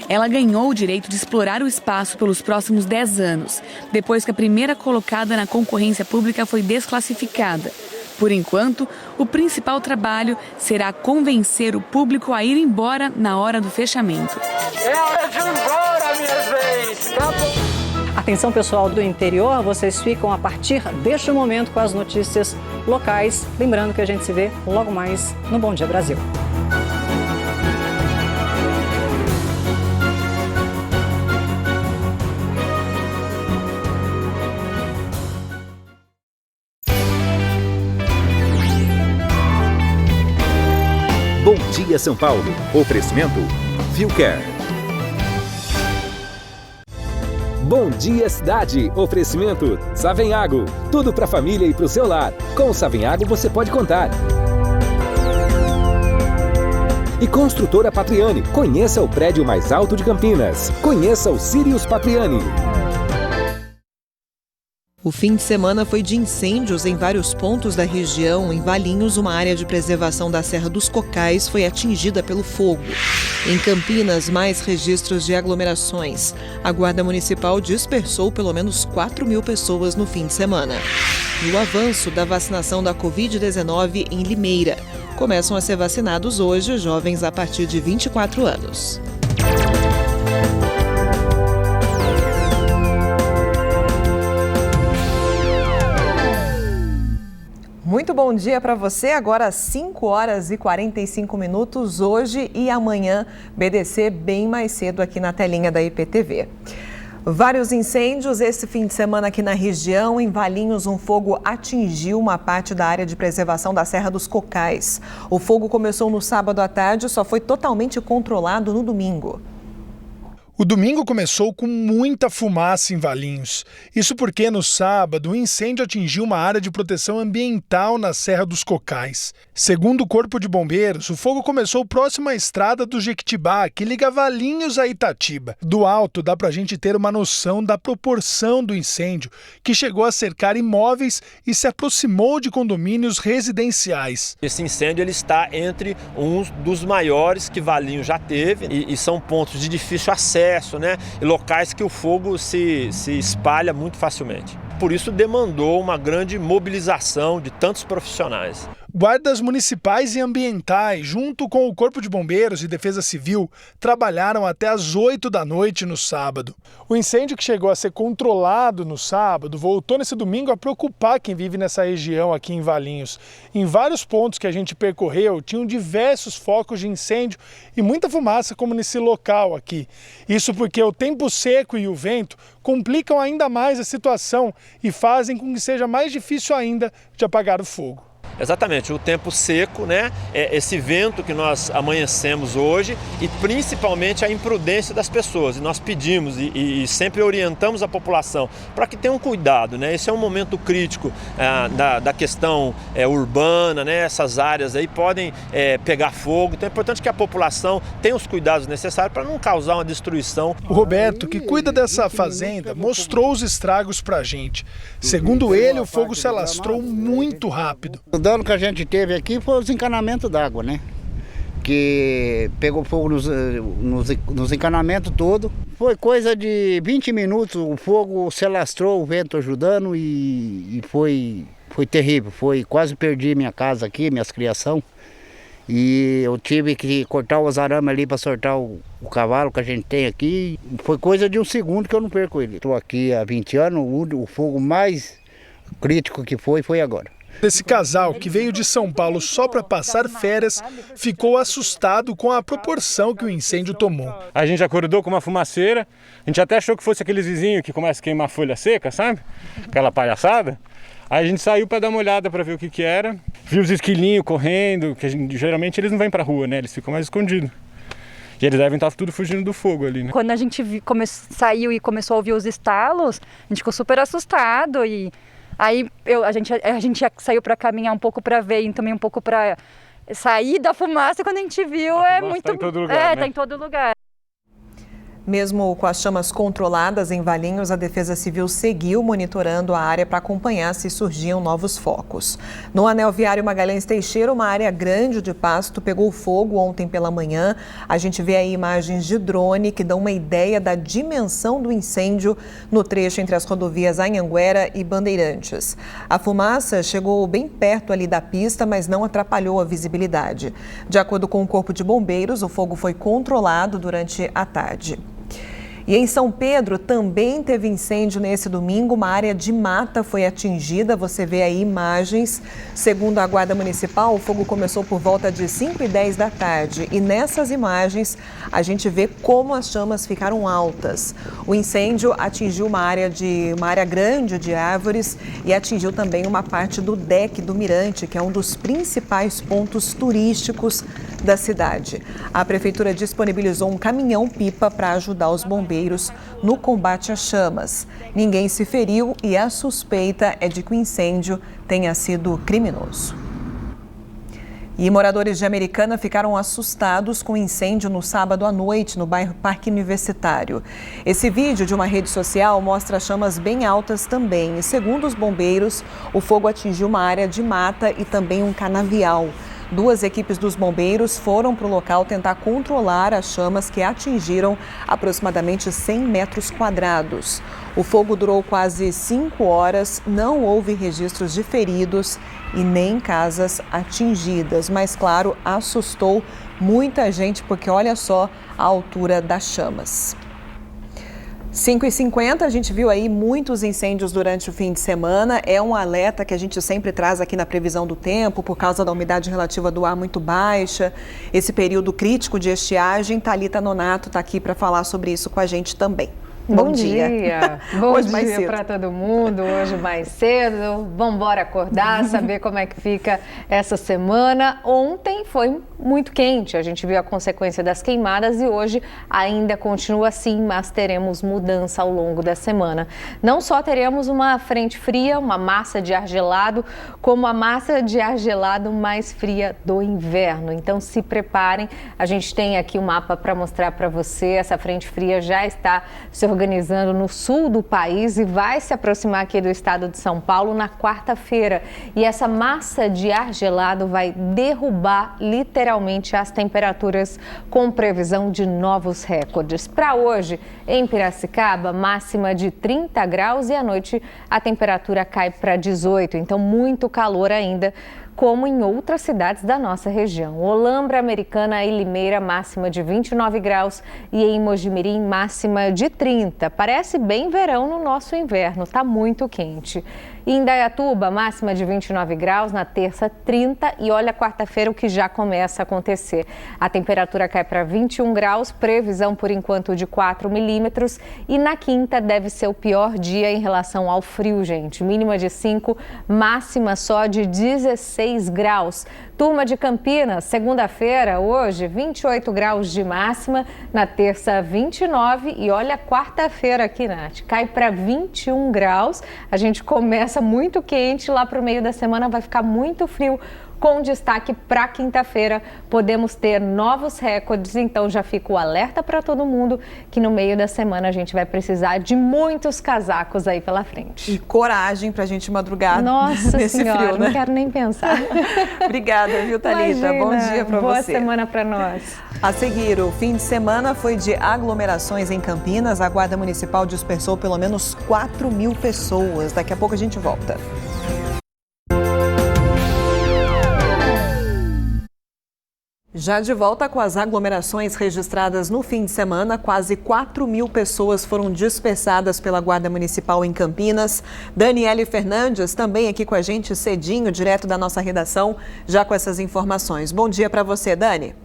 Ela ganhou o direito de explorar o espaço pelos próximos 10 anos, depois que a primeira colocada na concorrência pública foi desclassificada. Por enquanto, o principal trabalho será convencer o público a ir embora na hora do fechamento. É hora de ir embora, minha vez! Tá bom. Atenção pessoal do interior, vocês ficam a partir deste momento com as notícias locais. Lembrando que a gente se vê logo mais no Bom Dia Brasil. Bom Dia São Paulo. Oferecimento Viucare. Bom Dia Cidade. Oferecimento Savenhago. Tudo para a família e para o seu lar. Com o Savenhago você pode contar. E Construtora Patriani. Conheça o prédio mais alto de Campinas. Conheça o Sirius Patriani. O fim de semana foi de incêndios em vários pontos da região. Em Valinhos, uma área de preservação da Serra dos Cocais foi atingida pelo fogo. Em Campinas, mais registros de aglomerações. A Guarda Municipal dispersou pelo menos 4.000 pessoas no fim de semana. E o avanço da vacinação da Covid-19 em Limeira. Começam a ser vacinados hoje jovens a partir de 24 anos. Muito bom dia para você, agora 5 horas e 45 minutos, hoje e amanhã, BDC bem mais cedo aqui na telinha da IPTV. Vários incêndios esse fim de semana aqui na região. Em Valinhos, um fogo atingiu uma parte da área de preservação da Serra dos Cocais. O fogo começou no sábado à tarde e só foi totalmente controlado no domingo. O domingo começou com muita fumaça em Valinhos. Isso porque no sábado o incêndio atingiu uma área de proteção ambiental na Serra dos Cocais. Segundo o Corpo de Bombeiros, o fogo começou próximo à estrada do Jequitibá, que liga Valinhos a Itatiba. Do alto dá pra gente ter uma noção da proporção do incêndio, que chegou a cercar imóveis e se aproximou de condomínios residenciais. Esse incêndio ele está entre um dos maiores que Valinhos já teve e são pontos de difícil acesso, né? E locais que o fogo se espalha muito facilmente. Por isso demandou uma grande mobilização de tantos profissionais. Guardas municipais e ambientais, junto com o Corpo de Bombeiros e Defesa Civil, trabalharam até às 8 da noite no sábado. O incêndio, que chegou a ser controlado no sábado, voltou nesse domingo a preocupar quem vive nessa região aqui em Valinhos. Em vários pontos que a gente percorreu, tinham diversos focos de incêndio e muita fumaça, como nesse local aqui. Isso porque o tempo seco e o vento complicam ainda mais a situação e fazem com que seja mais difícil ainda de apagar o fogo. Exatamente, o tempo seco, né? Esse vento que nós amanhecemos hoje e principalmente a imprudência das pessoas. E nós pedimos e sempre orientamos a população para que tenham cuidado, né? Esse é um momento crítico da questão urbana, né? Essas áreas aí podem pegar fogo, então é importante que a população tenha os cuidados necessários para não causar uma destruição. O Roberto, que cuida dessa fazenda, mostrou os estragos para a gente. Segundo ele, o fogo se alastrou muito rápido. O dano que a gente teve aqui foi os encanamentos d'água, né? Que pegou fogo nos encanamentos todos. Foi coisa de 20 minutos, o fogo se alastrou, o vento ajudando e foi terrível. Quase perdi minha casa aqui, minhas criação. E eu tive que cortar os arames ali para soltar o cavalo que a gente tem aqui. Foi coisa de um segundo que eu não perco ele. Estou aqui há 20 anos, o fogo mais crítico que foi agora. Esse casal, que veio de São Paulo só para passar férias, ficou assustado com a proporção que o incêndio tomou. A gente acordou com uma fumaceira, a gente até achou que fosse aqueles vizinhos que começam a queimar folha seca, sabe? Aquela palhaçada. Aí a gente saiu para dar uma olhada para ver o que era. Viu os esquilinhos correndo, que geralmente eles não vêm para rua, né? Eles ficam mais escondidos. E eles devem estar tudo fugindo do fogo ali, né? Quando a gente saiu e começou a ouvir os estalos, a gente ficou super assustado e... Aí a gente saiu para caminhar um pouco para ver e também um pouco para sair da fumaça. Quando a gente viu, tá em todo lugar, né? Tá em todo lugar. Mesmo com as chamas controladas em Valinhos, a Defesa Civil seguiu monitorando a área para acompanhar se surgiam novos focos. No anel viário Magalhães Teixeira, uma área grande de pasto pegou fogo ontem pela manhã. A gente vê aí imagens de drone que dão uma ideia da dimensão do incêndio no trecho entre as rodovias Anhanguera e Bandeirantes. A fumaça chegou bem perto ali da pista, mas não atrapalhou a visibilidade. De acordo com o Corpo de Bombeiros, o fogo foi controlado durante a tarde. E em São Pedro também teve incêndio nesse domingo, uma área de mata foi atingida, você vê aí imagens. Segundo a Guarda Municipal, o fogo começou por volta de 5h10 da tarde e nessas imagens a gente vê como as chamas ficaram altas. O incêndio atingiu uma área grande de árvores e atingiu também uma parte do deck do Mirante, que é um dos principais pontos turísticos da cidade. A prefeitura disponibilizou um caminhão-pipa para ajudar os bombeiros no combate às chamas. Ninguém se feriu e a suspeita é de que o incêndio tenha sido criminoso. E moradores de Americana ficaram assustados com o incêndio no sábado à noite no bairro Parque Universitário. Esse vídeo de uma rede social mostra chamas bem altas também. E segundo os bombeiros, o fogo atingiu uma área de mata e também um canavial. 2 equipes dos bombeiros foram para o local tentar controlar as chamas que atingiram aproximadamente 100 metros quadrados. O fogo durou quase 5 horas, não houve registros de feridos e nem casas atingidas. Mas, claro, assustou muita gente porque olha só a altura das chamas. 5h50, a gente viu aí muitos incêndios durante o fim de semana. É um alerta que a gente sempre traz aqui na previsão do tempo, por causa da umidade relativa do ar muito baixa. Esse período crítico de estiagem, Thalita Nonato está aqui para falar sobre isso com a gente também. Bom dia. Bom dia para todo mundo, hoje mais cedo. Vamos embora acordar, saber como é que fica essa semana. Ontem foi muito quente, a gente viu a consequência das queimadas e hoje ainda continua assim, mas teremos mudança ao longo da semana. Não só teremos uma frente fria, uma massa de ar gelado, como a massa de ar gelado mais fria do inverno. Então se preparem, a gente tem aqui um mapa para mostrar para você. Essa frente fria já está se organizando no sul do país e vai se aproximar aqui do estado de São Paulo na quarta-feira. E essa massa de ar gelado vai derrubar literalmente as temperaturas, com previsão de novos recordes. Para hoje, em Piracicaba, máxima de 30 graus e à noite a temperatura cai para 18, então muito calor ainda, como em outras cidades da nossa região. Olambra, Americana e Limeira, máxima de 29 graus e em Mojimirim, máxima de 30. Parece bem verão no nosso inverno, tá muito quente. E em Indaiatuba, máxima de 29 graus, na terça 30 e olha, quarta-feira o que já começa a acontecer. A temperatura cai para 21 graus, previsão por enquanto de 4 milímetros e na quinta deve ser o pior dia em relação ao frio, gente. Mínima de 5, máxima só de 16 graus. Turma de Campinas, segunda-feira, hoje, 28 graus de máxima, na terça 29 e olha, quarta-feira aqui, Nath, cai para 21 graus. A gente começa muito quente, lá para o meio da semana vai ficar muito frio. Com destaque para quinta-feira, podemos ter novos recordes, então já fica o alerta para todo mundo que no meio da semana a gente vai precisar de muitos casacos aí pela frente. E coragem para a gente madrugar. Nossa nesse senhora, frio, né? Não quero nem pensar. Obrigada, viu, Thalita? Bom dia para você. Boa semana para nós. A seguir, o fim de semana foi de aglomerações em Campinas. A Guarda Municipal dispersou pelo menos 4.000 pessoas. Daqui a pouco a gente volta. Já de volta com as aglomerações registradas no fim de semana, quase 4.000 pessoas foram dispersadas pela Guarda Municipal em Campinas. Daniele Fernandes também aqui com a gente cedinho, direto da nossa redação, já com essas informações. Bom dia para você, Dani.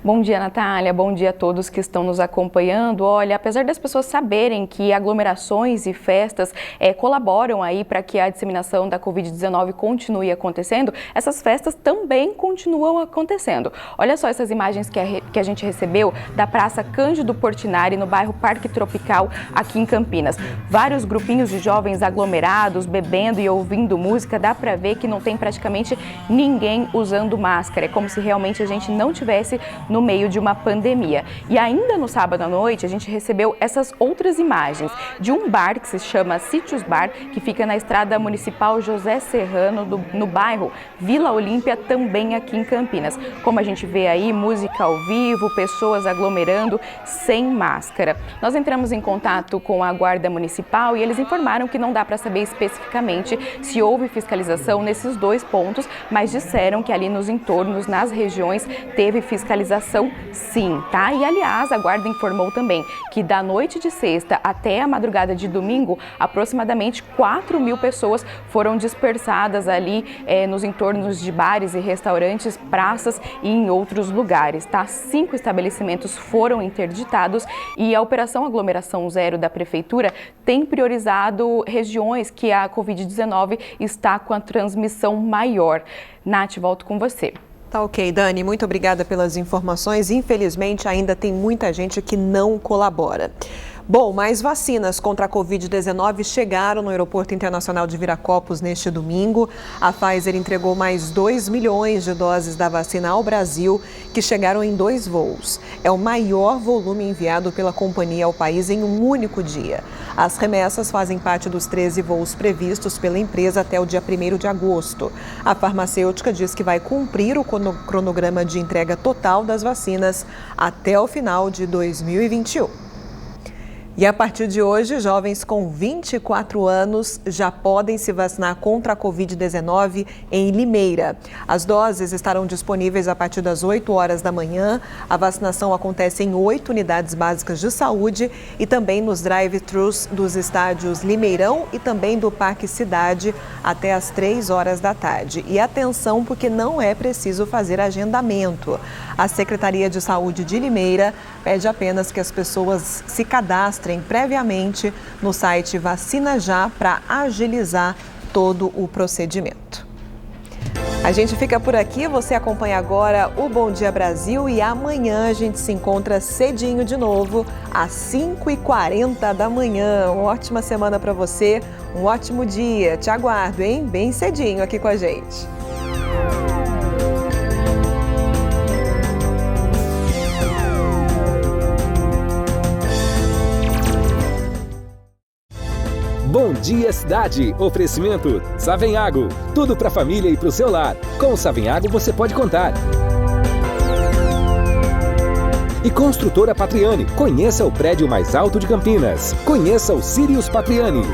Bom dia, Natália. Bom dia a todos que estão nos acompanhando. Olha, apesar das pessoas saberem que aglomerações e festas colaboram aí para que a disseminação da Covid-19 continue acontecendo, essas festas também continuam acontecendo. Olha só essas imagens que a gente recebeu da Praça Cândido Portinari, no bairro Parque Tropical, aqui em Campinas. Vários grupinhos de jovens aglomerados, bebendo e ouvindo música. Dá para ver que não tem praticamente ninguém usando máscara. É como se realmente a gente não tivesse no meio de uma pandemia. E ainda no sábado à noite, a gente recebeu essas outras imagens de um bar que se chama Sítios Bar, que fica na estrada municipal José Serrano, no bairro Vila Olímpia, também aqui em Campinas. Como a gente vê aí, música ao vivo, pessoas aglomerando sem máscara. Nós entramos em contato com a Guarda Municipal e eles informaram que não dá para saber especificamente se houve fiscalização nesses dois pontos, mas disseram que ali nos entornos, nas regiões, teve fiscalização sim, tá? E aliás, a Guarda informou também que da noite de sexta até a madrugada de domingo, aproximadamente 4.000 pessoas foram dispersadas ali nos entornos de bares e restaurantes, praças e em outros lugares, tá? 5 estabelecimentos foram interditados e a Operação Aglomeração Zero da Prefeitura tem priorizado regiões que a Covid-19 está com a transmissão maior. Nath, volto com você. Tá ok, Dani, muito obrigada pelas informações. Infelizmente, ainda tem muita gente que não colabora. Bom, mais vacinas contra a Covid-19 chegaram no Aeroporto Internacional de Viracopos neste domingo. A Pfizer entregou mais 2 milhões de doses da vacina ao Brasil, que chegaram em 2 voos. É o maior volume enviado pela companhia ao país em um único dia. As remessas fazem parte dos 13 voos previstos pela empresa até o dia 1º de agosto. A farmacêutica diz que vai cumprir o cronograma de entrega total das vacinas até o final de 2021. E a partir de hoje, jovens com 24 anos já podem se vacinar contra a Covid-19 em Limeira. As doses estarão disponíveis a partir das 8 horas da manhã. A vacinação acontece em 8 unidades básicas de saúde e também nos drive-thrus dos estádios Limeirão e também do Parque Cidade até às 3 horas da tarde. E atenção, porque não é preciso fazer agendamento. A Secretaria de Saúde de Limeira pede apenas que as pessoas se cadastrem previamente no site Vacina Já para agilizar todo o procedimento. A gente fica por aqui, você acompanha agora o Bom Dia Brasil e amanhã a gente se encontra cedinho de novo, às 5h40 da manhã. Uma ótima semana para você, um ótimo dia. Te aguardo, hein? Bem cedinho aqui com a gente. Bom Dia Cidade. Oferecimento Savenhago. Tudo para a família e para o seu lar. Com o Savenhago você pode contar. E Construtora Patriani. Conheça o prédio mais alto de Campinas. Conheça o Sirius Patriani.